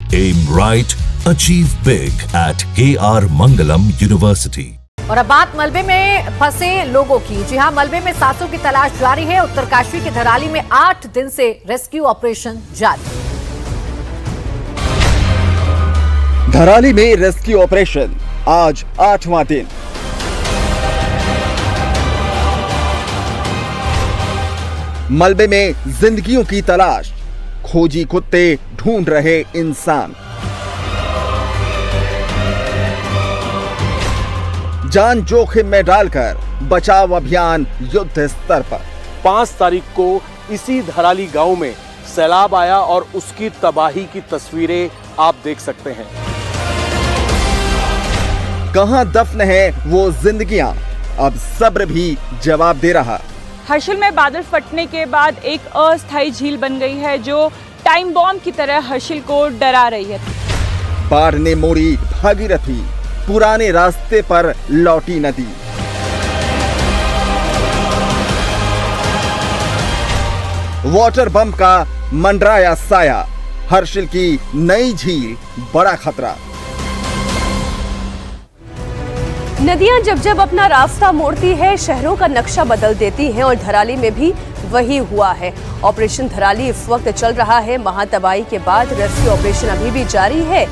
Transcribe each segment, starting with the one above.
Aim right, achieve big at KR Mangalam University. और अब बात मलबे में फंसे लोगों की। जी हां, मलबे में 700 की तलाश जारी है। उत्तरकाशी के धराली में 8 दिन से रेस्क्यू ऑपरेशन जारी। धराली में रेस्क्यू ऑपरेशन आज 8वां दिन। मलबे में जिंदगियों की तलाश, खोजी कुत्ते ढूंढ रहे इंसान। जान जोखिम में डालकर बचाव अभियान युद्ध स्तर पर। 5 तारीख को इसी धराली गांव में सैलाब आया और उसकी तबाही की तस्वीरें आप देख सकते हैं। कहां दफन है वो जिंदगियां, अब सब्र भी जवाब दे रहा। हर्षिल में बादल फटने के बाद एक अस्थायी झील बन गई है जो टाइम बॉम्ब की तरह हर्षिल को डरा रही है। बाढ़ ने मोड़ी भागीरथी, पुराने रास्ते पर लौटी नदी। वाटर बम का मंडराया साया, हर्षिल की नई झील बड़ा खतरा। नदियां जब जब अपना रास्ता मोड़ती है, शहरों का नक्शा बदल देती हैं और धराली में भी वही हुआ है। ऑपरेशन धराली इस वक्त चल रहा है। महातबाही के बाद रेस्क्यू ऑपरेशन अभी भी जारी है।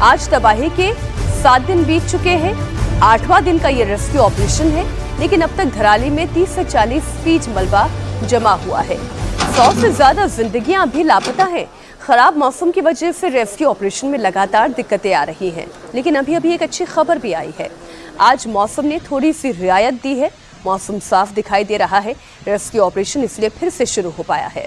आज तबाही के 7 दिन बीत चुके हैं। 8वां दिन का ये रेस्क्यू ऑपरेशन है, लेकिन अब तक धराली में 30 से 40 फीट मलबा जमा हुआ है। 100 से ज्यादा जिंदगियां अभी लापता हैं। खराब मौसम की वजह से रेस्क्यू ऑपरेशन में लगातार दिक्कतें आ रही हैं, लेकिन अभी एक अच्छी खबर भी आई है। आज मौसम ने थोड़ी सी रियायत दी है। मौसम साफ दिखाई दे रहा है। रेस्क्यू ऑपरेशन इसलिए फिर से शुरू हो पाया है।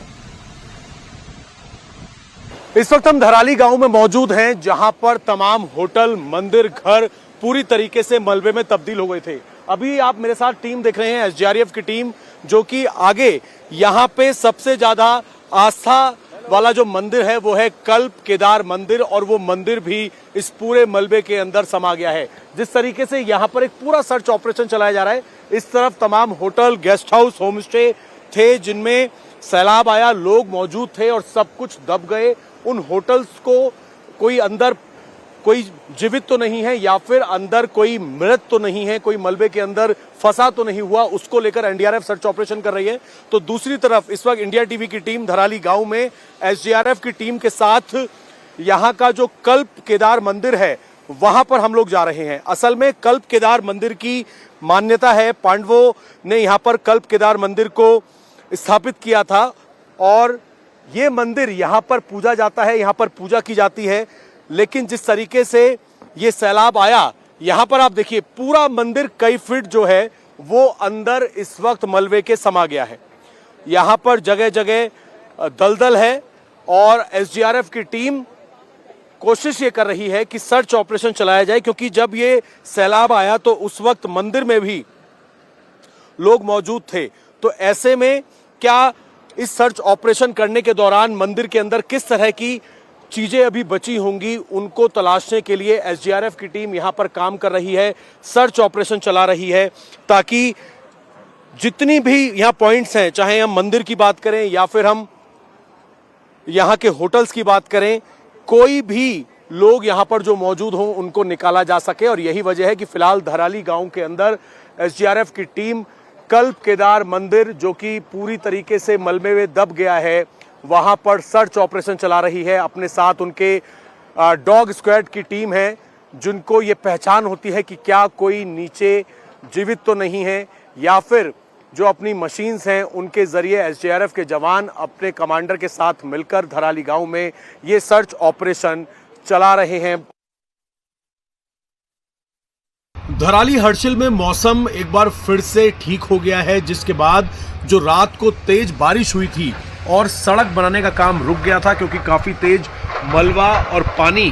इस वक्त हम धराली गांव में मौजूद हैं, जहां पर तमाम होटल, मंदिर, घर पूरी तरीके से मलबे में तब्दील हो गए थे। अभी आप मेरे साथ टीम देख रहे हैं, एसडीआरएफ की टीम, जो कि आगे यहां पे सबसे ज्यादा आस्था वाला जो मंदिर है वो है कल्प केदार मंदिर, और वो मंदिर भी इस पूरे मलबे के अंदर समा गया है। जिस तरीके से यहाँ पर एक पूरा सर्च ऑपरेशन चलाया जा रहा है, इस तरफ तमाम hotel, guest house, home stay थे जिनमें सैलाब आया, लोग मौजूद थे और सब कुछ दब गए। उन होटल्स को कोई अंदर कोई जीवित तो नहीं है या फिर अंदर कोई मृत तो नहीं है, कोई मलबे के अंदर फंसा तो नहीं हुआ, उसको लेकर एनडीआरएफ सर्च ऑपरेशन कर रही है। तो दूसरी तरफ इस वक्त इंडिया टीवी की टीम धराली गांव में एसडीआरएफ की टीम के साथ यहां का जो कल्प केदार मंदिर है वहां पर हम लोग जा रहे हैं। असल में कल्प केदार मंदिर की मान्यता है, पांडवों ने यहां पर कल्प केदार मंदिर को स्थापित किया था और ये मंदिर यहां पर पूजा जाता है, यहां पर पूजा की जाती है। लेकिन जिस तरीके से ये सैलाब आया, यहां पर आप देखिए पूरा मंदिर कई फीट जो है वो अंदर इस वक्त मलबे के समा गया है। यहां पर जगह जगह दलदल है और एसडीआरएफ की टीम कोशिश ये कर रही है कि सर्च ऑपरेशन चलाया जाए, क्योंकि जब ये सैलाब आया तो उस वक्त मंदिर में भी लोग मौजूद थे। तो ऐसे में क्या इस सर्च ऑपरेशन करने के दौरान मंदिर के अंदर किस तरह की चीजें अभी बची होंगी, उनको तलाशने के लिए एसडीआरएफ की टीम यहां पर काम कर रही है, सर्च ऑपरेशन चला रही है, ताकि जितनी भी यहां पॉइंट्स हैं, चाहे हम मंदिर की बात करें या फिर हम यहां के होटल्स की बात करें, कोई भी लोग यहां पर जो मौजूद हों उनको निकाला जा सके। और यही वजह है कि फिलहाल धराली गांव के अंदर एसडीआरएफ की टीम कल्प केदार मंदिर, जो कि पूरी तरीके से मलबे में दब गया है, वहां पर सर्च ऑपरेशन चला रही है। अपने साथ उनके डॉग स्क्वाड की टीम है, जिनको ये पहचान होती है कि क्या कोई नीचे जीवित तो नहीं है, या फिर जो अपनी मशीन्स हैं उनके जरिए एसडीआरएफ के जवान अपने कमांडर के साथ मिलकर धराली गांव में ये सर्च ऑपरेशन चला रहे हैं। धराली हर्षिल में मौसम एक बार फिर से ठीक हो गया है, जिसके बाद जो रात को तेज बारिश हुई थी और सड़क बनाने का काम रुक गया था, क्योंकि काफी तेज मलबा और पानी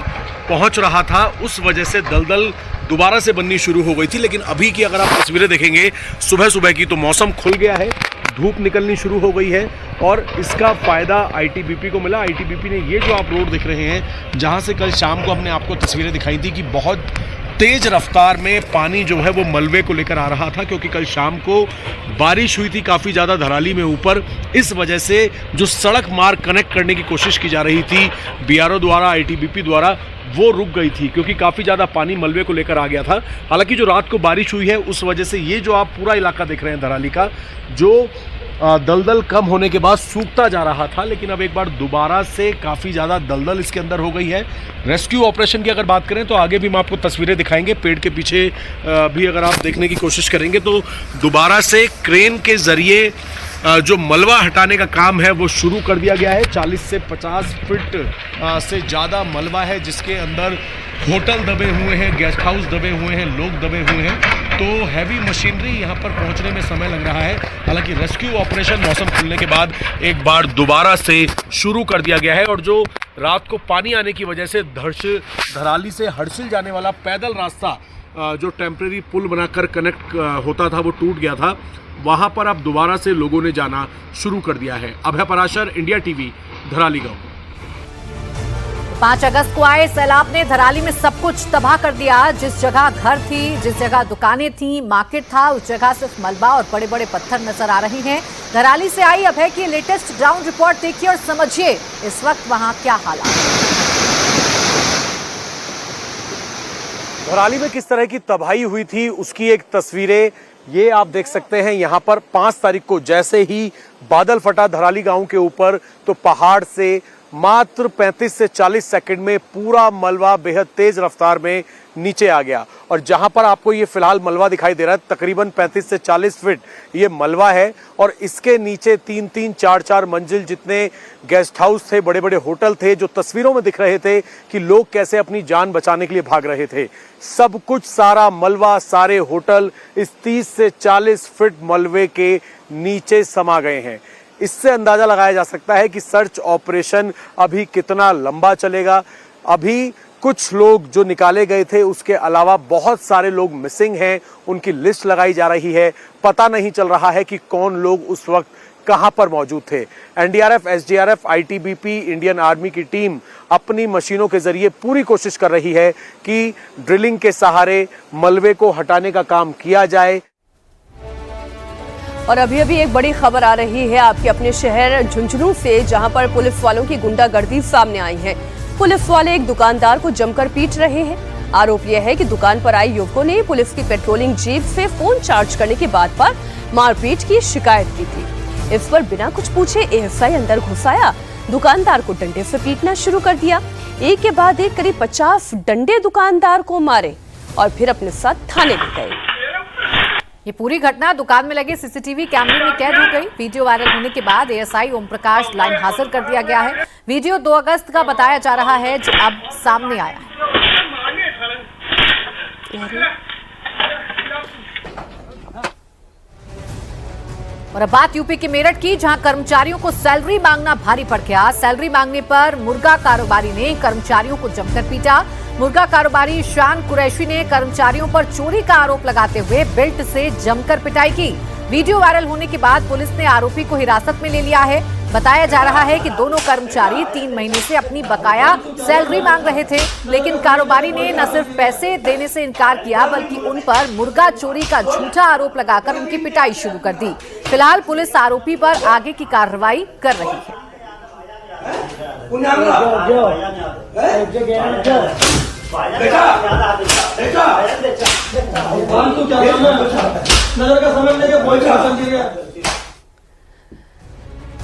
पहुंच रहा था, उस वजह से दलदल दोबारा से बननी शुरू हो गई थी। लेकिन अभी की अगर आप तस्वीरें देखेंगे सुबह सुबह की, तो मौसम खुल गया है, धूप निकलनी शुरू हो गई है और इसका फ़ायदा आईटीबीपी को मिला। आईटीबीपी ने ये जो आप रोड दिख रहे हैं, जहाँ से कल शाम को हमने आपको तस्वीरें दिखाई थी कि बहुत तेज रफ्तार में पानी जो है वो मलबे को लेकर आ रहा था, क्योंकि कल शाम को बारिश हुई थी काफ़ी ज़्यादा धराली में ऊपर। इस वजह से जो सड़क मार्ग कनेक्ट करने की कोशिश की जा रही थी बीआरओ द्वारा, आईटीबीपी द्वारा, वो रुक गई थी क्योंकि काफ़ी ज़्यादा पानी मलबे को लेकर आ गया था। हालांकि जो रात को बारिश हुई है उस वजह से ये जो आप पूरा इलाका देख रहे हैं धराली का, जो दलदल कम होने के बाद सूखता जा रहा था, लेकिन अब एक बार दोबारा से काफ़ी ज़्यादा दलदल इसके अंदर हो गई है। रेस्क्यू ऑपरेशन की अगर बात करें तो आगे भी हम आपको तस्वीरें दिखाएंगे। पेड़ के पीछे भी अगर आप देखने की कोशिश करेंगे तो दोबारा से क्रेन के ज़रिए जो मलबा हटाने का काम है वो शुरू कर दिया गया है। 40 से 50 फीट से ज़्यादा मलबा है जिसके अंदर होटल दबे हुए हैं, गेस्ट हाउस दबे हुए हैं, लोग दबे हुए हैं। तो हैवी मशीनरी यहाँ पर पहुँचने में समय लग रहा है। हालांकि रेस्क्यू ऑपरेशन मौसम खुलने के बाद एक बार दोबारा से शुरू कर दिया गया है। और जो रात को पानी आने की वजह से धराली से हर्षिल जाने वाला पैदल रास्ता जो टेम्परेरी पुल बनाकर कनेक्ट होता था वो टूट गया था, वहाँ पर अब दोबारा से लोगों ने जाना शुरू कर दिया है। अभय पराशर, इंडिया टीवी, धराली गाँव। 5 अगस्त को आए सैलाब ने धराली में सब कुछ तबाह कर दिया। जिस जगह घर थी, जिस जगह दुकानें थी, मार्केट था, उस जगह सिर्फ मलबा और बड़े बड़े पत्थर नजर आ रहे हैं। धराली से आई अभय की लेटेस्ट ग्राउंड रिपोर्ट देखिए और समझिए इस वक्त वहां क्या हालात है। धराली में किस तरह की तबाही हुई थी उसकी एक तस्वीरें ये आप देख सकते हैं। यहाँ पर 5 तारीख को जैसे ही बादल फटा धराली गांव के ऊपर तो पहाड़ से मात्र 35 से 40 सेकंड में पूरा मलबा बेहद तेज रफ्तार में नीचे आ गया। और जहां पर आपको ये फिलहाल मलबा दिखाई दे रहा है तकरीबन 35 से 40 फीट ये मलबा है। और इसके नीचे 3-3, 4-4 मंजिल जितने गेस्ट हाउस थे, बड़े बड़े होटल थे, जो तस्वीरों में दिख रहे थे कि लोग कैसे अपनी जान बचाने के लिए भाग रहे थे। सब कुछ, सारा मलबा, सारे होटल इस 30 से 40 फीट मलबे के नीचे समा गए हैं। इससे अंदाजा लगाया जा सकता है कि सर्च ऑपरेशन अभी कितना लंबा चलेगा। अभी कुछ लोग जो निकाले गए थे उसके अलावा बहुत सारे लोग मिसिंग हैं, उनकी लिस्ट लगाई जा रही है। पता नहीं चल रहा है कि कौन लोग उस वक्त कहां पर मौजूद थे। NDRF, SDRF, ITBP, Indian army की टीम अपनी मशीनों के जरिए पूरी कोशिश कर रही है कि ड्रिलिंग के सहारे मलबे को हटाने का काम किया जाए। और अभी एक बड़ी खबर आ रही है आपके अपने शहर झुंझुनू से, जहां पर पुलिस वालों की गुंडागर्दी सामने आई है। पुलिस वाले एक दुकानदार को जमकर पीट रहे हैं। आरोप यह है कि दुकान पर आए युवकों ने पुलिस की पेट्रोलिंग जीप से फोन चार्ज करने की बात पर मारपीट की शिकायत की थी। इस पर बिना कुछ पूछे एएसआई अंदर घुस आया, दुकानदार को डंडे से पीटना शुरू कर दिया। एक के बाद एक करीब 50 डंडे दुकानदार को मारे और फिर अपने साथ थाने ले गए। ये पूरी घटना दुकान में लगे सीसीटीवी कैमरे में कैद हो गई। वीडियो वायरल होने के बाद एएसआई ओम प्रकाश लाइन हाजिर कर दिया गया है। वीडियो 2 अगस्त का बताया जा रहा है जो अब सामने आया है। और अब बात यूपी के मेरठ की, जहां कर्मचारियों को सैलरी मांगना भारी पड़ गया। सैलरी मांगने पर मुर्गा कारोबारी ने कर्मचारियों को जमकर पीटा। मुर्गा कारोबारी शान कुरैशी ने कर्मचारियों पर चोरी का आरोप लगाते हुए बेल्ट से जमकर पिटाई की। वीडियो वायरल होने के बाद पुलिस ने आरोपी को हिरासत में ले लिया है। बताया जा रहा है कि दोनों कर्मचारी 3 महीने से अपनी बकाया सैलरी मांग रहे थे, लेकिन कारोबारी ने न सिर्फ पैसे देने से इनकार किया बल्कि उन पर मुर्गा चोरी का झूठा आरोप लगाकर उनकी पिटाई शुरू कर दी। फिलहाल पुलिस आरोपी पर आगे की कार्रवाई कर रही है।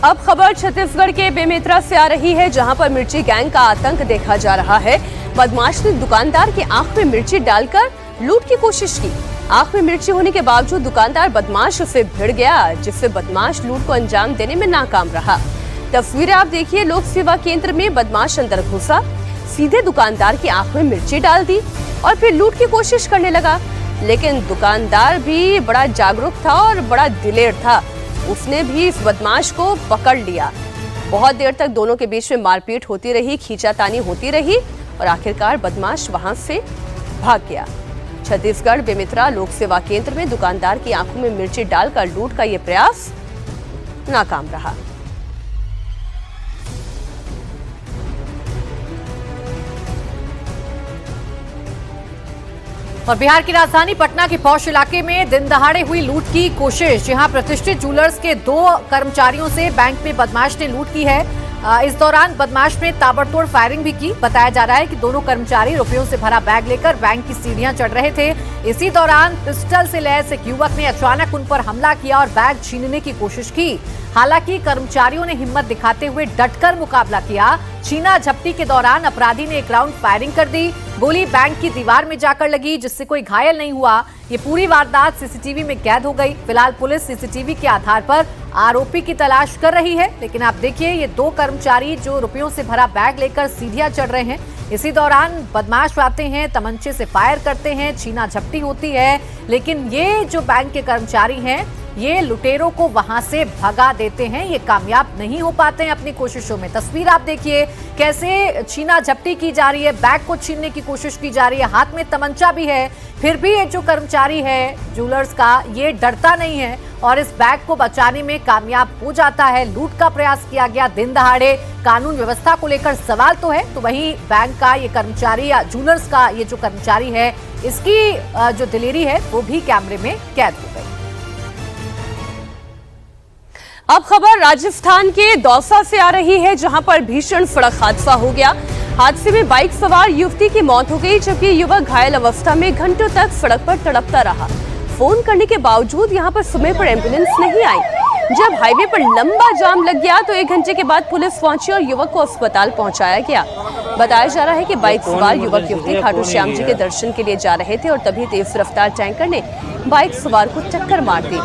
अब खबर छत्तीसगढ़ के बेमेतरा से आ रही है, जहां पर मिर्ची गैंग का आतंक देखा जा रहा है। बदमाश ने दुकानदार की आंख में मिर्ची डालकर लूट की कोशिश की। आंख में मिर्ची होने के बावजूद दुकानदार बदमाश से भिड़ गया, जिससे बदमाश लूट को अंजाम देने में नाकाम रहा। तस्वीरें आप देखिए। लोक सेवा केंद्र में बदमाश अंदर घुसा, सीधे दुकानदार की आंख में मिर्ची डाल दी और फिर लूट की कोशिश करने लगा। लेकिन दुकानदार भी बड़ा जागरूक था और बड़ा दिलेर था, उसने भी इस बदमाश को पकड़ लिया। बहुत देर तक दोनों के बीच में मारपीट होती रही, खींचातानी होती रही और आखिरकार बदमाश वहां से भाग गया। छत्तीसगढ़ बेमेतरा लोक सेवा केंद्र में दुकानदार की आंखों में मिर्ची डालकर लूट का यह प्रयास नाकाम रहा। और बिहार की राजधानी पटना के पौष इलाके में दिन दहाड़े हुई लूट की कोशिश। यहां प्रतिष्ठित ज्वेलर्स के 2 कर्मचारियों से बैंक में बदमाश ने लूट की है। इस दौरान बदमाश ने ताबड़तोड़ फायरिंग भी की। बताया जा रहा है कि दोनों कर्मचारी रुपयों से भरा बैग लेकर बैंक की सीढ़ियां चढ़ रहे थे। इसी दौरान पिस्टल से लैस एक युवक ने अचानक उन पर हमला किया और बैग छीनने की कोशिश की। हालांकि कर्मचारियों ने हिम्मत दिखाते हुए डटकर मुकाबला किया। छीना झपटी के दौरान अपराधी ने एक राउंड फायरिंग कर दी। गोली बैंक की दीवार में जाकर लगी, जिससे कोई घायल नहीं हुआ। ये पूरी वारदात सीसीटीवी में कैद हो गई। फिलहाल पुलिस सीसीटीवी के आधार पर आरोपी की तलाश कर रही है। लेकिन आप देखिए, ये 2 कर्मचारी जो रुपयों से भरा बैग लेकर सीढ़ियां चढ़ रहे हैं, इसी दौरान बदमाश आते हैं, तमंचे से फायर करते हैं, छीना झपटी होती है। लेकिन ये जो बैंक के कर्मचारी हैं, ये लुटेरों को वहां से भगा देते हैं। ये कामयाब नहीं हो पाते हैं अपनी कोशिशों में। तस्वीर आप देखिए, कैसे छीना झपटी की जा रही है, बैग को छीनने की कोशिश की जा रही है, हाथ में तमंचा भी है। फिर भी ये जो कर्मचारी है ज्वेलर्स का, ये डरता नहीं है और इस बैग को बचाने में कामयाब हो जाता है। लूट का प्रयास किया गया दिन दहाड़े। कानून व्यवस्था को लेकर सवाल तो है, तो वहीं बैंक का ये कर्मचारी या ज्वेलर्स का ये जो कर्मचारी है, इसकी जो दिलेरी है वो भी कैमरे में कैद हो गई। अब खबर राजस्थान के दौसा से आ रही है, जहां पर भीषण सड़क हादसा हो गया। हादसे में बाइक सवार युवती की मौत हो गई, जबकि युवक घायल अवस्था में घंटों तक सड़क पर तड़पता रहा। फोन करने के बावजूद यहां पर समय पर एम्बुलेंस नहीं आई। जब हाईवे पर लंबा जाम लग गया तो 1 घंटे के बाद पुलिस पहुंची और युवक को अस्पताल पहुंचाया गया। बताया जा रहा है कि बाइक सवार युवक युवती खाटू श्याम जी के दर्शन के लिए जा रहे थे और तभी तेज रफ्तार टैंकर ने बाइक सवार को टक्कर मार दी।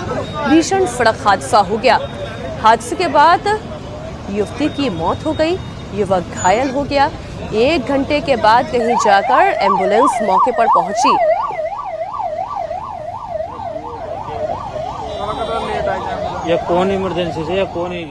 भीषण सड़क हादसा हो गया। हादसे के बाद युवती की मौत हो गई, युवक घायल हो गया। 1 घंटे के बाद कहीं जाकर एम्बुलेंस मौके पर पहुंची। या कौन इमरजेंसी से या कौन है।